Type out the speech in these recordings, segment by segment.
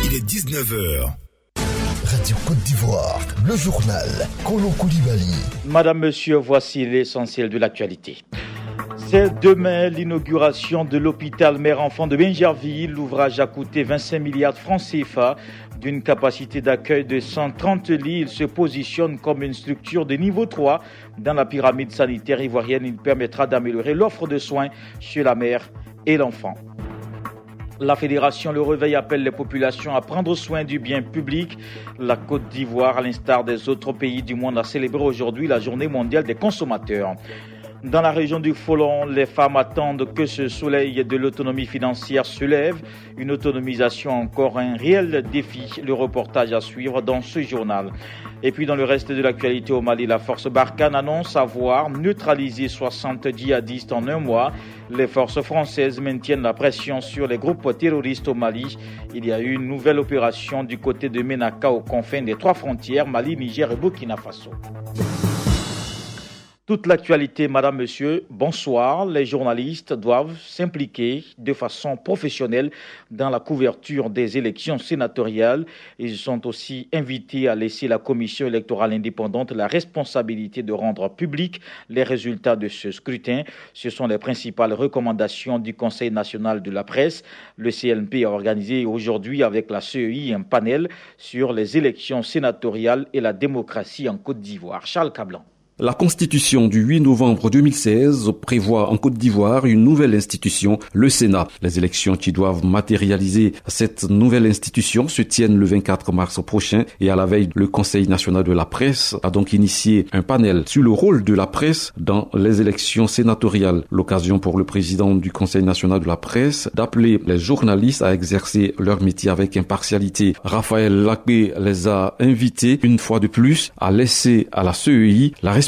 Il est 19h. Radio Côte d'Ivoire, le journal Kolo Koulibaly. Madame, Monsieur, voici l'essentiel de l'actualité. C'est demain l'inauguration de l'hôpital mère-enfant de Bingerville. L'ouvrage a coûté 25 milliards de francs CFA. D'une capacité d'accueil de 130 lits, il se positionne comme une structure de niveau 3 dans la pyramide sanitaire ivoirienne. Il permettra d'améliorer l'offre de soins chez la mère et l'enfant. La Fédération Le Réveil appelle les populations à prendre soin du bien public. La Côte d'Ivoire, à l'instar des autres pays du monde, a célébré aujourd'hui la Journée mondiale des consommateurs. Dans la région du Folon, les femmes attendent que ce soleil de l'autonomie financière se lève. Une autonomisation encore un réel défi. Le reportage à suivre dans ce journal. Et puis dans le reste de l'actualité au Mali, la force Barkhane annonce avoir neutralisé 60 djihadistes en un mois. Les forces françaises maintiennent la pression sur les groupes terroristes au Mali. Il y a eu une nouvelle opération du côté de Ménaka aux confins des 3 frontières, Mali, Niger et Burkina Faso. Toute l'actualité, madame, monsieur, bonsoir. Les journalistes doivent s'impliquer de façon professionnelle dans la couverture des élections sénatoriales. Ils sont aussi invités à laisser la commission électorale indépendante la responsabilité de rendre publics les résultats de ce scrutin. Ce sont les principales recommandations du Conseil national de la presse. Le CNP a organisé aujourd'hui avec la CEI un panel sur les élections sénatoriales et la démocratie en Côte d'Ivoire. Charles Cablan. La Constitution du 8 novembre 2016 prévoit en Côte d'Ivoire une nouvelle institution, le Sénat. Les élections qui doivent matérialiser cette nouvelle institution se tiennent le 24 mars prochain et à la veille, le Conseil national de la presse a donc initié un panel sur le rôle de la presse dans les élections sénatoriales. L'occasion pour le président du Conseil national de la presse d'appeler les journalistes à exercer leur métier avec impartialité. Raphaël Lacbé les a invités une fois de plus à laisser à la CEI la responsabilité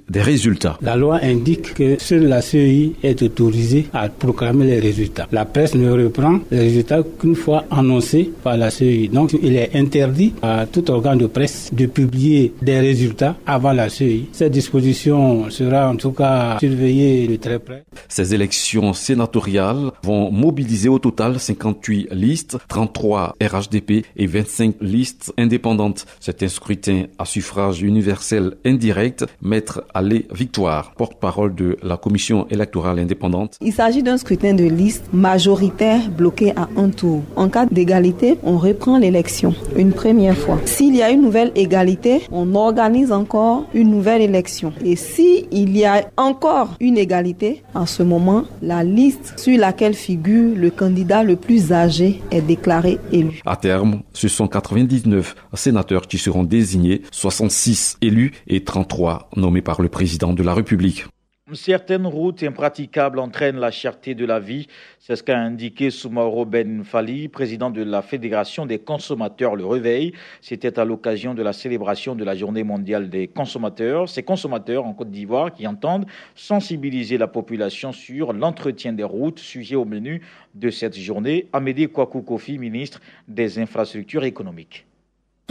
des résultats. La loi indique que seule la CEI est autorisée à proclamer les résultats. La presse ne reprend les résultats qu'une fois annoncés par la CEI. Donc il est interdit à tout organe de presse de publier des résultats avant la CEI. Cette disposition sera en tout cas surveillée de très près. Ces élections sénatoriales vont mobiliser au total 58 listes, 33 RHDP et 25 listes indépendantes. C'est un scrutin à suffrage universel indirect. Maître Allé Victoire, porte-parole de la commission électorale indépendante. Il s'agit d'un scrutin de liste majoritaire bloqué à un tour. En cas d'égalité, on reprend l'élection une première fois. S'il y a une nouvelle égalité, on organise encore une nouvelle élection. Et s'il y a encore une égalité, en ce moment, la liste sur laquelle figure le candidat le plus âgé est déclaré élu. À terme, ce sont 99 sénateurs qui seront désignés, 66 élus et 33 nommés par le président de la République. Certaines routes impraticables entraînent la cherté de la vie. C'est ce qu'a indiqué Soumaoro Ben Fali, président de la Fédération des consommateurs Le Réveil. C'était à l'occasion de la célébration de la Journée mondiale des consommateurs. Ces consommateurs en Côte d'Ivoire qui entendent sensibiliser la population sur l'entretien des routes, sujet au menu de cette journée. Amédée Kwaku Kofi, ministre des Infrastructures économiques.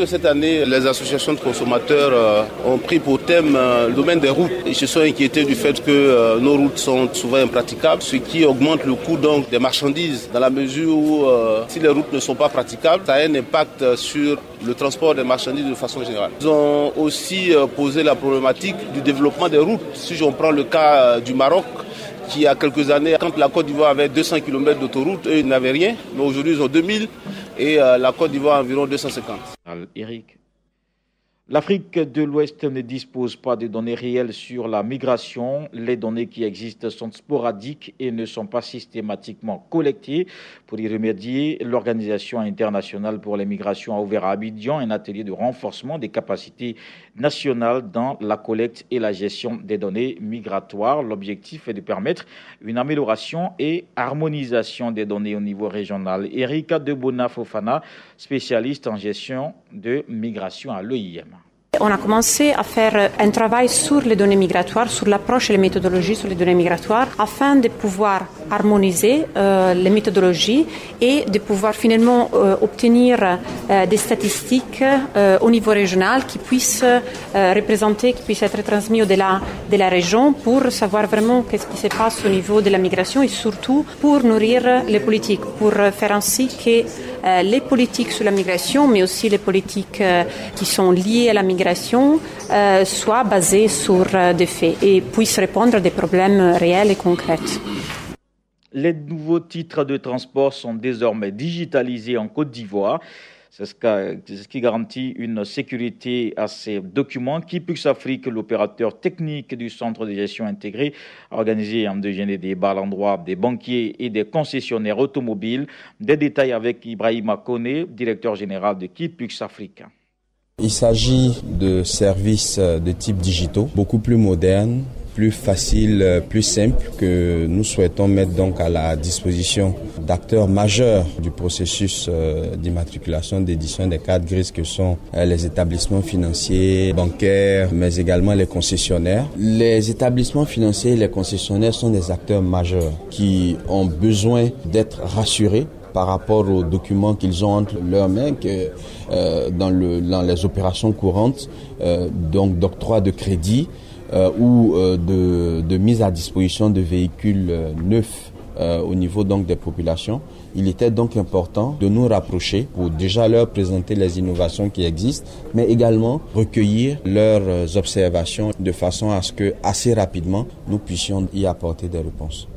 Cette année, les associations de consommateurs ont pris pour thème le domaine des routes. Ils se sont inquiétés du fait que nos routes sont souvent impraticables, ce qui augmente le coût donc des marchandises dans la mesure où si les routes ne sont pas praticables, ça a un impact sur le transport des marchandises de façon générale. Ils ont aussi posé la problématique du développement des routes. Si on prend le cas du Maroc, qui il y a quelques années, quand la Côte d'Ivoire avait 200 km d'autoroute, eux ils n'avaient rien, mais aujourd'hui ils ont 2000 et la Côte d'Ivoire environ 250. Eric. L'Afrique de l'Ouest ne dispose pas de données réelles sur la migration. Les données qui existent sont sporadiques et ne sont pas systématiquement collectées. Pour y remédier, l'Organisation internationale pour les migrations a ouvert à Abidjan un atelier de renforcement des capacités nationales dans la collecte et la gestion des données migratoires. L'objectif est de permettre une amélioration et harmonisation des données au niveau régional. Erika Debona Fofana, spécialiste en gestion de migration à l'EIM. On a commencé à faire un travail sur les données migratoires, sur l'approche et les méthodologies sur les données migratoires, afin de pouvoir harmoniser les méthodologies et de pouvoir finalement obtenir des statistiques au niveau régional qui puissent représenter, qui puissent être transmis au-delà de la région pour savoir vraiment qu'est-ce qui se passe au niveau de la migration et surtout pour nourrir les politiques, pour faire ainsi que les politiques sur la migration, mais aussi les politiques qui sont liées à la migration, soient basées sur des faits et puissent répondre à des problèmes réels et concrets. Les nouveaux titres de transport sont désormais digitalisés en Côte d'Ivoire. C'est ce qui garantit une sécurité à ces documents. Kipux Afrique, l'opérateur technique du centre de gestion intégré, a organisé un déjeuner débat à l'endroit des banquiers et des concessionnaires automobiles. Des détails avec Ibrahima Kone, directeur général de Kipux Afrique. Il s'agit de services de type digitaux, beaucoup plus modernes, plus facile, plus simple, que nous souhaitons mettre donc à la disposition d'acteurs majeurs du processus d'immatriculation, d'édition des cartes grises que sont les établissements financiers, bancaires, mais également les concessionnaires. Les établissements financiers et les concessionnaires sont des acteurs majeurs qui ont besoin d'être rassurés par rapport aux documents qu'ils ont entre leurs mains dans les opérations courantes, donc d'octroi de crédit, ou de mise à disposition de véhicules neufs au niveau donc des populations. Il était donc important de nous rapprocher pour déjà leur présenter les innovations qui existent, mais également recueillir leurs observations de façon à ce que assez rapidement nous puissions y apporter des réponses.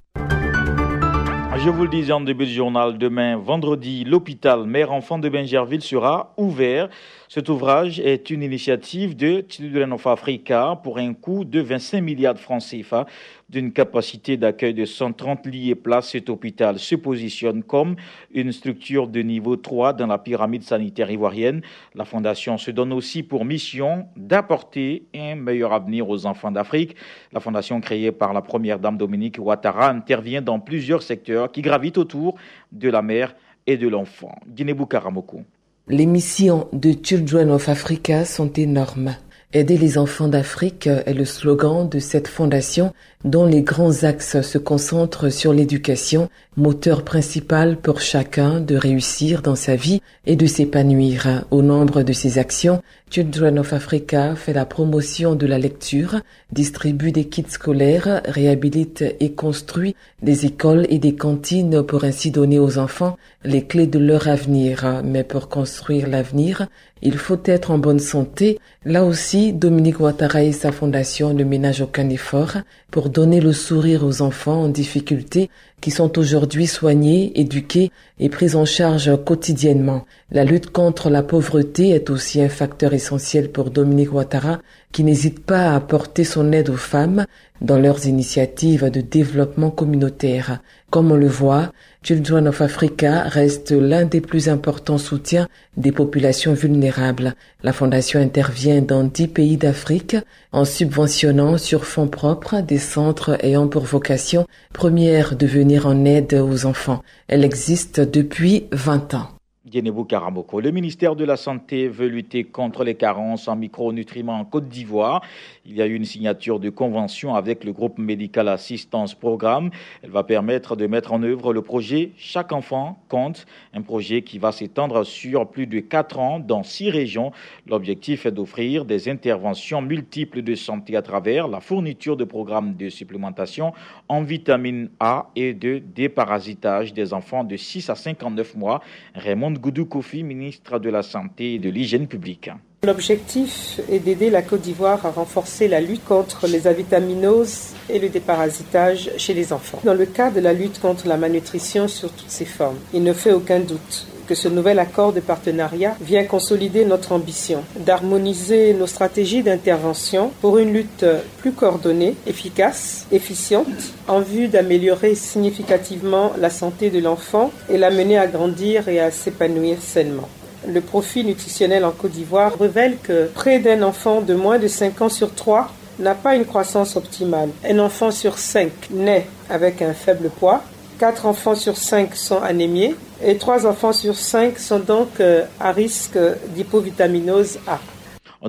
Je vous le disais en début de journal, demain, vendredi, l'hôpital mère-enfant de Bingerville sera ouvert. Cet ouvrage est une initiative de Children of Africa pour un coût de 25 milliards de francs CFA. D'une capacité d'accueil de 130 lits et places, cet hôpital se positionne comme une structure de niveau 3 dans la pyramide sanitaire ivoirienne. La Fondation se donne aussi pour mission d'apporter un meilleur avenir aux enfants d'Afrique. La Fondation, créée par la première dame Dominique Ouattara, intervient dans plusieurs secteurs qui gravitent autour de la mère et de l'enfant. Guinée-Bou Karamoko. Les missions de Children of Africa sont énormes. Aider les enfants d'Afrique est le slogan de cette fondation dont les grands axes se concentrent sur l'éducation, moteur principal pour chacun de réussir dans sa vie et de s'épanouir. Au nombre de ses actions, Children of Africa fait la promotion de la lecture, distribue des kits scolaires, réhabilite et construit des écoles et des cantines pour ainsi donner aux enfants les clés de leur avenir. Mais pour construire l'avenir, il faut être en bonne santé. Là aussi, Dominique Ouattara et sa fondation ne ménagent aucun effort pour donner le sourire aux enfants en difficulté qui sont aujourd'hui soignés, éduqués et pris en charge quotidiennement. La lutte contre la pauvreté est aussi un facteur essentiel pour Dominique Ouattara qui n'hésite pas à apporter son aide aux femmes dans leurs initiatives de développement communautaire. Comme on le voit, Children of Africa reste l'un des plus importants soutiens des populations vulnérables. La Fondation intervient dans 10 pays d'Afrique en subventionnant sur fonds propres des centres ayant pour vocation première de venir en aide aux enfants. Elle existe depuis 20 ans. Guinée-Bou Karamoko. Le ministère de la Santé veut lutter contre les carences en micronutriments en Côte d'Ivoire. Il y a eu une signature de convention avec le groupe Médical Assistance Programme. Elle va permettre de mettre en œuvre le projet Chaque enfant compte, un projet qui va s'étendre sur plus de 4 ans dans 6 régions. L'objectif est d'offrir des interventions multiples de santé à travers la fourniture de programmes de supplémentation en vitamine A et de déparasitage des enfants de 6 à 59 mois. Raymond Goudou Kofi, ministre de la Santé et de l'Hygiène publique. L'objectif est d'aider la Côte d'Ivoire à renforcer la lutte contre les avitaminoses et le déparasitage chez les enfants. Dans le cadre de la lutte contre la malnutrition sur toutes ses formes, il ne fait aucun doute que ce nouvel accord de partenariat vient consolider notre ambition d'harmoniser nos stratégies d'intervention pour une lutte plus coordonnée, efficace, efficiente, en vue d'améliorer significativement la santé de l'enfant et l'amener à grandir et à s'épanouir sainement. Le profil nutritionnel en Côte d'Ivoire révèle que près d'un enfant de moins de 5 ans sur 3 n'a pas une croissance optimale. Un enfant sur 5 naît avec un faible poids, 4 enfants sur 5 sont anémiés et 3 enfants sur 5 sont donc à risque d'hypovitaminose A.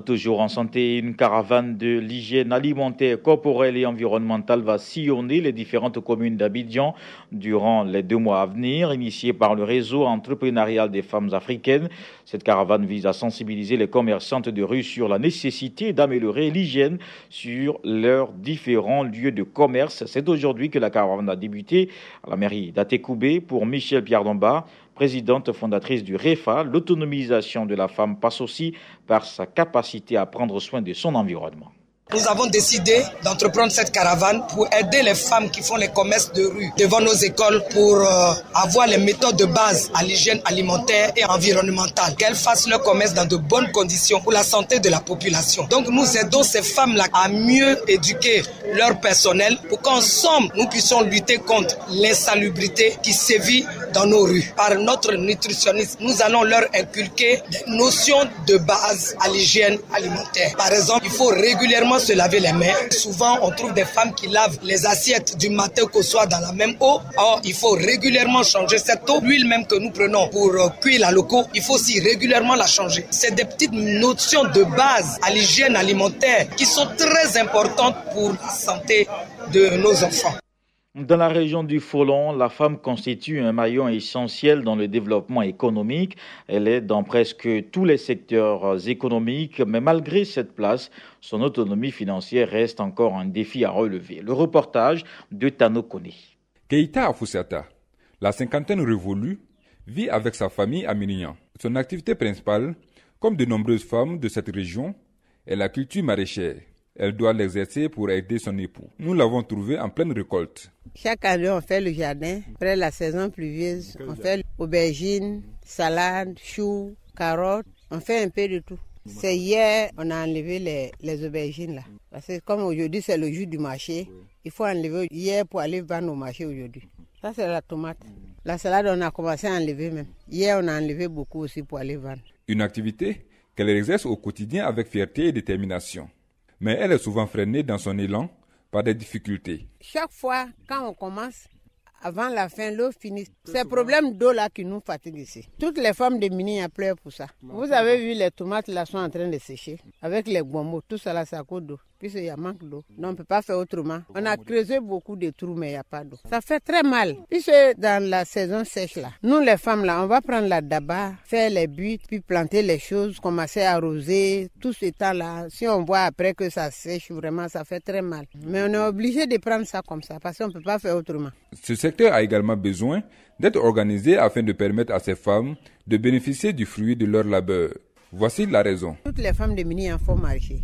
Toujours en santé, une caravane de l'hygiène alimentaire, corporelle et environnementale va sillonner les différentes communes d'Abidjan durant les 2 mois à venir, initiée par le réseau entrepreneurial des femmes africaines. Cette caravane vise à sensibiliser les commerçantes de rue sur la nécessité d'améliorer l'hygiène sur leurs différents lieux de commerce. C'est aujourd'hui que la caravane a débuté à la mairie d'Atekoubé. Pour Michel Piardomba, présidente fondatrice du REFA, l'autonomisation de la femme passe aussi par sa capacité à prendre soin de son environnement. Nous avons décidé d'entreprendre cette caravane pour aider les femmes qui font les commerces de rue devant nos écoles pour avoir les méthodes de base à l'hygiène alimentaire et environnementale. Qu'elles fassent leur commerce dans de bonnes conditions pour la santé de la population. Donc nous aidons ces femmes-là à mieux éduquer leur personnel pour qu'ensemble nous puissions lutter contre l'insalubrité qui sévit dans nos rues. Par notre nutritionniste, nous allons leur inculquer des notions de base à l'hygiène alimentaire. Par exemple, il faut régulièrement se laver les mains. Souvent, on trouve des femmes qui lavent les assiettes du matin qu'au soir dans la même eau. Or, il faut régulièrement changer cette eau. L'huile même que nous prenons pour cuire la loco, il faut aussi régulièrement la changer. C'est des petites notions de base à l'hygiène alimentaire qui sont très importantes pour la santé de nos enfants. Dans la région du Folon, la femme constitue un maillon essentiel dans le développement économique. Elle est dans presque tous les secteurs économiques, mais malgré cette place, son autonomie financière reste encore un défi à relever. Le reportage de Tano Kone. Keita Afoussata, la cinquantaine révolue, vit avec sa famille à Minignan. Son activité principale, comme de nombreuses femmes de cette région, est la culture maraîchère. Elle doit l'exercer pour aider son époux. Nous l'avons trouvé en pleine récolte. Chaque année, on fait le jardin. Après la saison pluvieuse, on fait aubergines, salades, choux, carottes. On fait un peu de tout. C'est hier, on a enlevé les aubergines là. Parce que comme aujourd'hui, c'est le jour du marché, il faut enlever hier pour aller vendre au marché aujourd'hui. Ça, c'est la tomate. La salade, on a commencé à enlever même. Hier, on a enlevé beaucoup aussi pour aller vendre. Une activité qu'elle exerce au quotidien avec fierté et détermination. Mais elle est souvent freinée dans son élan par des difficultés. Chaque fois, quand on commence, avant la fin, l'eau finit. C'est le problème d'eau là qui nous fatigue ici. Toutes les femmes de Minignan pleurent pour ça. Vous avez vu, les tomates là sont en train de sécher. Avec les guambos, tout ça là, c'est à cause d'eau. Puisqu'il y a manque d'eau. Donc on ne peut pas faire autrement. On a creusé beaucoup de trous, mais il n'y a pas d'eau. Ça fait très mal. Puisque dans la saison sèche là, nous les femmes là, on va prendre la daba, faire les buttes, puis planter les choses, commencer à arroser. Tout ce temps là, si on voit après que ça sèche, vraiment, ça fait très mal. Mais on est obligé de prendre ça comme ça, parce qu'on ne peut pas faire autrement. Ce secteur a également besoin d'être organisé afin de permettre à ces femmes de bénéficier du fruit de leur labeur. Voici la raison. Toutes les femmes de Minignan font marcher.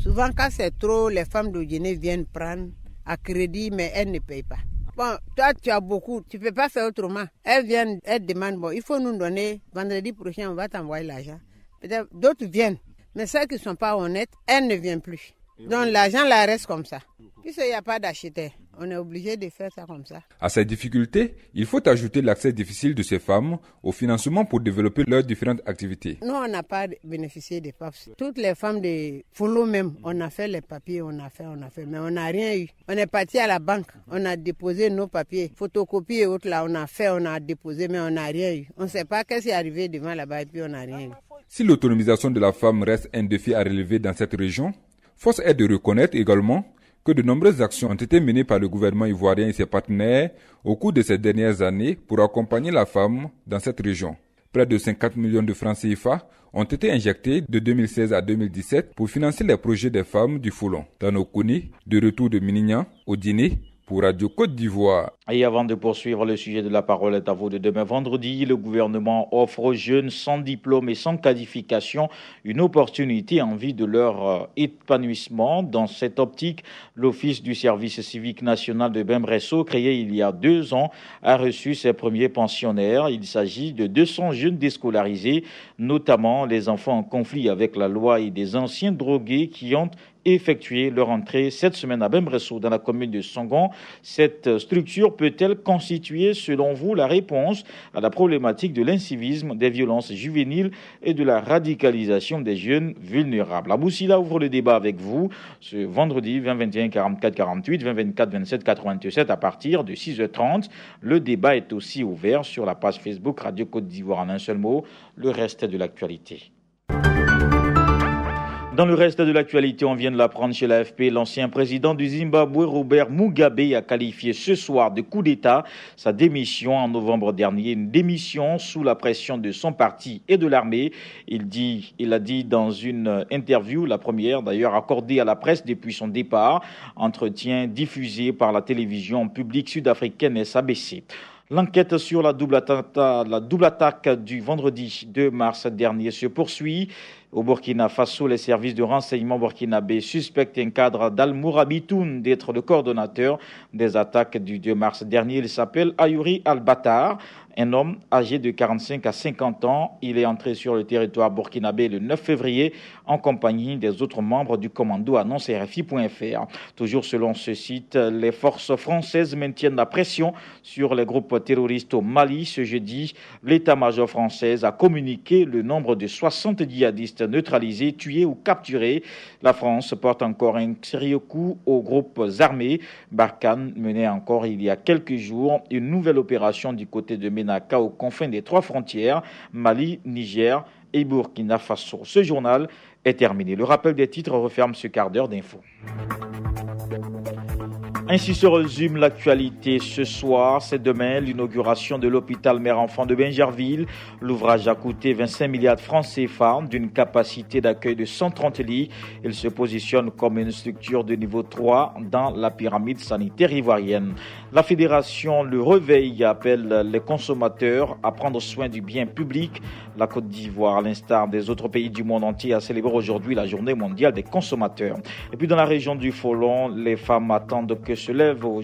Souvent, quand c'est trop, les femmes de Guinée viennent prendre à crédit, mais elles ne payent pas. Bon, toi, tu as beaucoup, tu ne peux pas faire autrement. Elles viennent, elles demandent, bon, il faut nous donner, vendredi prochain, on va t'envoyer l'argent. Peut-être d'autres viennent, mais celles qui ne sont pas honnêtes, elles ne viennent plus. Donc l'argent là reste comme ça. Puisqu'il n'y a pas d'acheteur, on est obligé de faire ça comme ça. À ces difficultés, il faut ajouter l'accès difficile de ces femmes au financement pour développer leurs différentes activités. Nous, on n'a pas bénéficié des PAPS. Toutes les femmes de Folo même, on a fait les papiers, on a fait, mais on n'a rien eu. On est parti à la banque, on a déposé nos papiers, photocopies et autres là, on a fait, on a déposé, mais on n'a rien eu. On ne sait pas qu'est-ce qui est arrivé devant là-bas et puis on n'a rien eu. Si l'autonomisation de la femme reste un défi à relever dans cette région, force est de reconnaître également que de nombreuses actions ont été menées par le gouvernement ivoirien et ses partenaires au cours de ces dernières années pour accompagner la femme dans cette région. Près de 50 millions de francs CFA ont été injectés de 2016 à 2017 pour financer les projets des femmes du Folon. Tano Kone, de retour de Minignan au dîner pour Radio Côte d'Ivoire. Et avant de poursuivre, le sujet de la parole est à vous de demain vendredi. Le gouvernement offre aux jeunes sans diplôme et sans qualification une opportunité en vue de leur épanouissement. Dans cette optique, l'Office du service civique national de Bembresso, créé il y a 2 ans, a reçu ses premiers pensionnaires. Il s'agit de 200 jeunes déscolarisés, notamment les enfants en conflit avec la loi et des anciens drogués qui ont effectué leur entrée cette semaine à Bembresso, dans la commune de Songon. Cette structure peut-elle constituer, selon vous, la réponse à la problématique de l'incivisme, des violences juvéniles et de la radicalisation des jeunes vulnérables? Aboussila ouvre le débat avec vous ce vendredi 20 21 44 48, 20 24 27 87 à partir de 6h30. Le débat est aussi ouvert sur la page Facebook Radio Côte d'Ivoire en un seul mot, le reste de l'actualité. Dans le reste de l'actualité, on vient de l'apprendre chez l'AFP, l'ancien président du Zimbabwe, Robert Mugabe, a qualifié ce soir de coup d'État sa démission en novembre dernier, une démission sous la pression de son parti et de l'armée. Il a dit dans une interview, la première d'ailleurs accordée à la presse depuis son départ, entretien diffusé par la télévision publique sud-africaine SABC. L'enquête sur la double attaque du vendredi 2 mars dernier se poursuit. Au Burkina Faso, les services de renseignement burkinabés suspectent un cadre d'Al-Mourabi Toun d'être le coordonnateur des attaques du 2 mars dernier. Il s'appelle Ayouri Al-Battar, un homme âgé de 45 à 50 ans. Il est entré sur le territoire burkinabé le 9 février en compagnie des autres membres du commando, annonce RFI.fr. Toujours selon ce site, les forces françaises maintiennent la pression sur les groupes terroristes au Mali. Ce jeudi, l'état-major français a communiqué le nombre de 60 djihadistes neutralisés, tués ou capturés. La France porte encore un sérieux coup aux groupes armés. Barkhane menait encore il y a quelques jours une nouvelle opération du côté de Ménaka aux confins des 3 frontières, Mali, Niger et Burkina Faso. Ce journal est terminé. Le rappel des titres referme ce quart d'heure d'info. Ainsi se résume l'actualité ce soir. C'est demain l'inauguration de l'hôpital mère-enfant de Bingerville. L'ouvrage a coûté 25 milliards de francs CFA d'une capacité d'accueil de 130 lits. Il se positionne comme une structure de niveau 3 dans la pyramide sanitaire ivoirienne. La fédération Le Réveil appelle les consommateurs à prendre soin du bien public. La Côte d'Ivoire, à l'instar des autres pays du monde entier, a célébré aujourd'hui la journée mondiale des consommateurs. Et puis dans la région du Folon, les femmes attendent que se lève au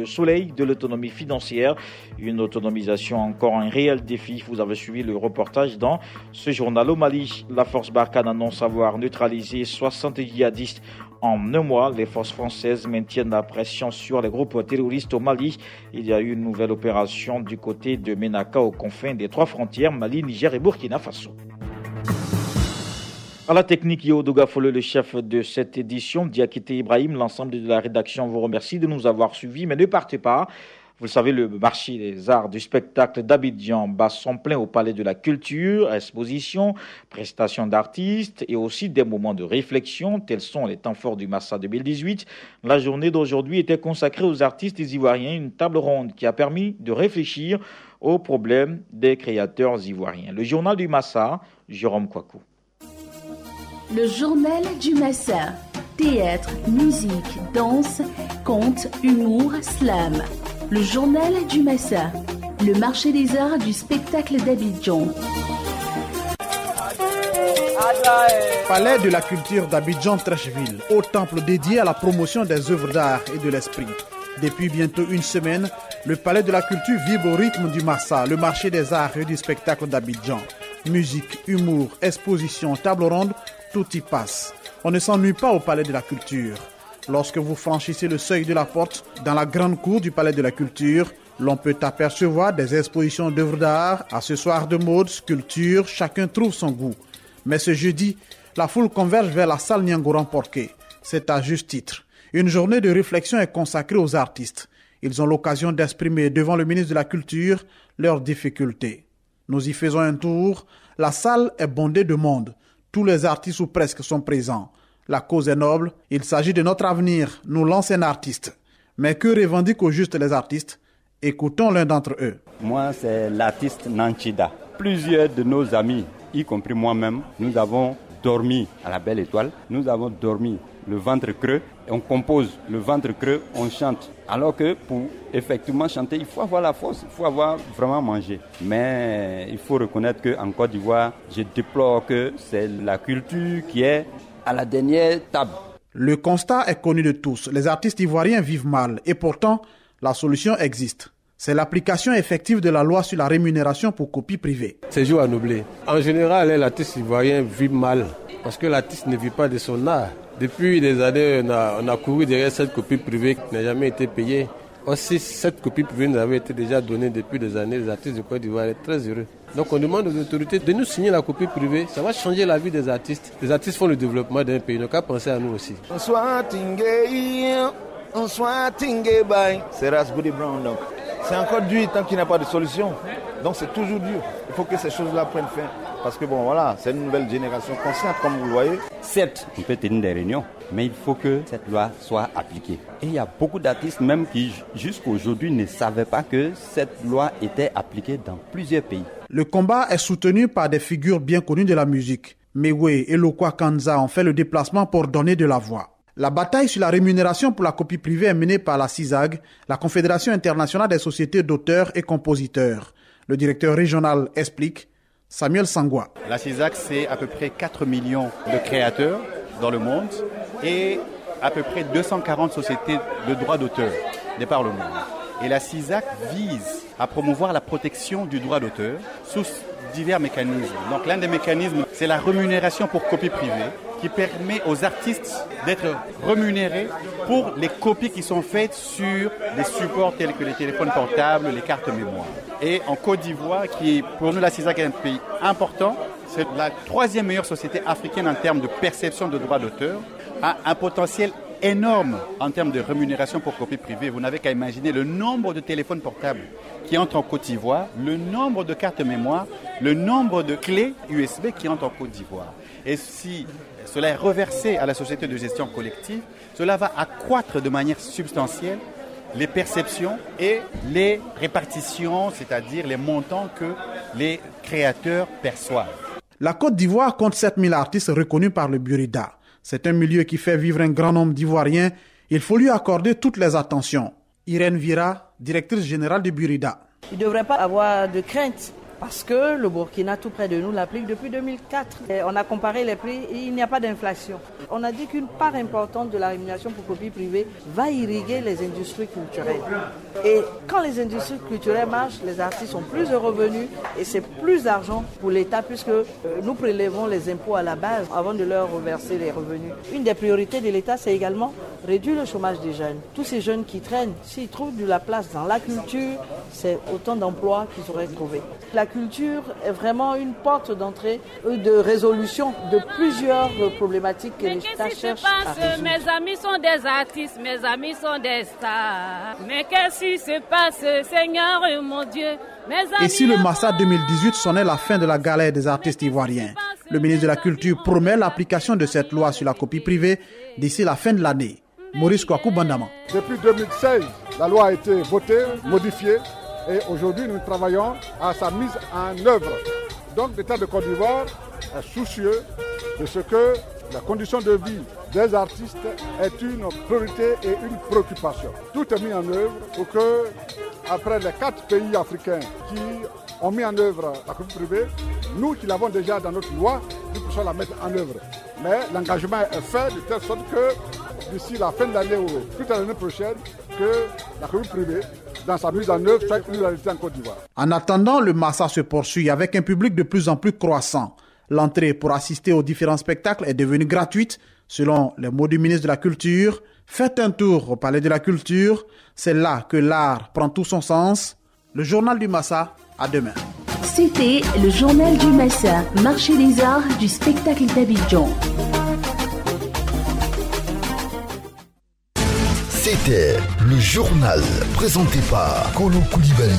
soleil de l'autonomie financière. Une autonomisation encore un réel défi. Vous avez suivi le reportage dans ce journal. Au Mali, la force Barkhane annonce avoir neutralisé 60 djihadistes en un mois. Les forces françaises maintiennent la pression sur les groupes terroristes au Mali. Il y a eu une nouvelle opération du côté de Ménaka aux confins des 3 frontières, Mali, Niger et Burkina Faso. À la technique, Yo Dogafole, le chef de cette édition, Diakité Ibrahim, l'ensemble de la rédaction vous remercie de nous avoir suivis, mais ne partez pas. Vous le savez, le marché des arts du spectacle d'Abidjan bat son plein au Palais de la Culture, expositions, prestations d'artistes et aussi des moments de réflexion. Tels sont les temps forts du Massa 2018. La journée d'aujourd'hui était consacrée aux artistes ivoiriens, une table ronde qui a permis de réfléchir aux problèmes des créateurs ivoiriens. Le journal du Massa, Jérôme Kouakou. Le journal du Massa. Théâtre, musique, danse, conte, humour, slam. Le journal du Massa. Le marché des arts du spectacle d'Abidjan. Palais de la culture d'Abidjan-Trècheville, haut temple dédié à la promotion des œuvres d'art et de l'esprit. Depuis bientôt une semaine, le Palais de la culture vibre au rythme du Massa, le marché des arts et du spectacle d'Abidjan. Musique, humour, exposition, table ronde, tout y passe. On ne s'ennuie pas au Palais de la Culture. Lorsque vous franchissez le seuil de la porte, dans la grande cour du Palais de la Culture, l'on peut apercevoir des expositions d'œuvres d'art, accessoires de mode, sculptures, chacun trouve son goût. Mais ce jeudi, la foule converge vers la salle Nyangoran Porquet. C'est à juste titre. Une journée de réflexion est consacrée aux artistes. Ils ont l'occasion d'exprimer devant le ministre de la Culture leurs difficultés. Nous y faisons un tour. La salle est bondée de monde. Tous les artistes ou presque sont présents. La cause est noble. Il s'agit de notre avenir, nous lance un artiste. Mais que revendiquent au juste les artistes? Écoutons l'un d'entre eux. Moi, c'est l'artiste Nanchida. Plusieurs de nos amis, y compris moi-même, nous avons dormi à la Belle Étoile. Nous avons dormi le ventre creux. On compose le ventre creux, on chante. Alors que pour effectivement chanter, il faut avoir la force, il faut avoir vraiment mangé. Mais il faut reconnaître qu'en Côte d'Ivoire, je déplore que c'est la culture qui est à la dernière table. Le constat est connu de tous. Les artistes ivoiriens vivent mal. Et pourtant, la solution existe. C'est l'application effective de la loi sur la rémunération pour copie privée. C'est jour à n'oublier. En général, l'artiste ivoirien vit mal parce que l'artiste ne vit pas de son art. Depuis des années, on a couru derrière cette copie privée qui n'a jamais été payée. Aussi, cette copie privée nous avait été déjà donnée depuis des années. Les artistes de Côte d'Ivoire sont très heureux. Donc on demande aux autorités de nous signer la copie privée. Ça va changer la vie des artistes. Les artistes font le développement d'un pays. Donc à penser à nous aussi. C'est Ras Goody Brown donc. C'est encore dur tant qu'il n'y a pas de solution. Donc c'est toujours dur. Il faut que ces choses-là prennent fin. Parce que bon voilà, c'est une nouvelle génération consciente comme vous le voyez. Certes, on peut tenir des réunions, mais il faut que cette loi soit appliquée. Et il y a beaucoup d'artistes même qui, jusqu'à aujourd'hui, ne savaient pas que cette loi était appliquée dans plusieurs pays. Le combat est soutenu par des figures bien connues de la musique. Mewe et Lokwa Kanza ont fait le déplacement pour donner de la voix. La bataille sur la rémunération pour la copie privée est menée par la CISAG, la Confédération internationale des sociétés d'auteurs et compositeurs. Le directeur régional explique, Samuel Sangwa. La CISAG, c'est à peu près 4 millions de créateurs dans le monde et à peu près 240 sociétés de droits d'auteur de par le monde. Et la CISAG vise à promouvoir la protection du droit d'auteur sous divers mécanismes. Donc l'un des mécanismes, c'est la rémunération pour copie privée qui permet aux artistes d'être rémunérés pour les copies qui sont faites sur des supports tels que les téléphones portables, les cartes mémoire. Et en Côte d'Ivoire, qui pour nous la CISAG est un pays important, c'est la 3e meilleure société africaine en termes de perception de droits d'auteur, a un potentiel énorme en termes de rémunération pour copie privée. Vous n'avez qu'à imaginer le nombre de téléphones portables qui entrent en Côte d'Ivoire, le nombre de cartes mémoire, le nombre de clés USB qui entrent en Côte d'Ivoire. Et si cela est reversé à la société de gestion collective, cela va accroître de manière substantielle les perceptions et les répartitions, c'est-à-dire les montants que les créateurs perçoivent. La Côte d'Ivoire compte 7000 artistes reconnus par le Burida. C'est un milieu qui fait vivre un grand nombre d'Ivoiriens. Il faut lui accorder toutes les attentions. Irène Vira, directrice générale du Burida. Il ne devrait pas avoir de crainte parce que le Burkina, tout près de nous, l'applique depuis 2004. Et on a comparé les prix et il n'y a pas d'inflation. On a dit qu'une part importante de la rémunération pour copie privée va irriguer les industries culturelles. Et quand les industries culturelles marchent, les artistes ont plus de revenus et c'est plus d'argent pour l'État puisque nous prélevons les impôts à la base avant de leur reverser les revenus. Une des priorités de l'État, c'est également réduire le chômage des jeunes. Tous ces jeunes qui traînent, s'ils trouvent de la place dans la culture, c'est autant d'emplois qu'ils auraient trouvé. La culture est vraiment une porte d'entrée de résolution de plusieurs problématiques que l'État cherche à résoudre. Mes amis sont des artistes, mes amis sont des stars. Mais qu'est-ce qui se passe, Seigneur mon Dieu? Et si le Massa 2018 sonnait la fin de la galère des artistes ivoiriens, le ministre de la Culture promet l'application de cette loi sur la copie privée d'ici la fin de l'année. Maurice Kwaku Bandama. Depuis 2016, la loi a été votée, modifiée. Et aujourd'hui, nous travaillons à sa mise en œuvre. Donc, l'État de Côte d'Ivoire est soucieux de ce que la condition de vie des artistes est une priorité et une préoccupation. Tout est mis en œuvre pour que, après les 4 pays africains qui ont mis en œuvre la copie privée, nous qui l'avons déjà dans notre loi, nous puissions la mettre en œuvre. Mais l'engagement est fait de telle sorte que d'ici la fin de l'année ou plus tard l'année prochaine, que la copie privée, dans sa mise en œuvre, soit une réalité en Côte d'Ivoire. En attendant, le Massa se poursuit avec un public de plus en plus croissant. L'entrée pour assister aux différents spectacles est devenue gratuite, selon les mots du ministre de la Culture. Faites un tour au Palais de la Culture, c'est là que l'art prend tout son sens. Le journal du Massa, à demain. C'était le journal du Massa, marché des arts du spectacle d'Abidjan. C'était le journal présenté par Kolo Koulibaly.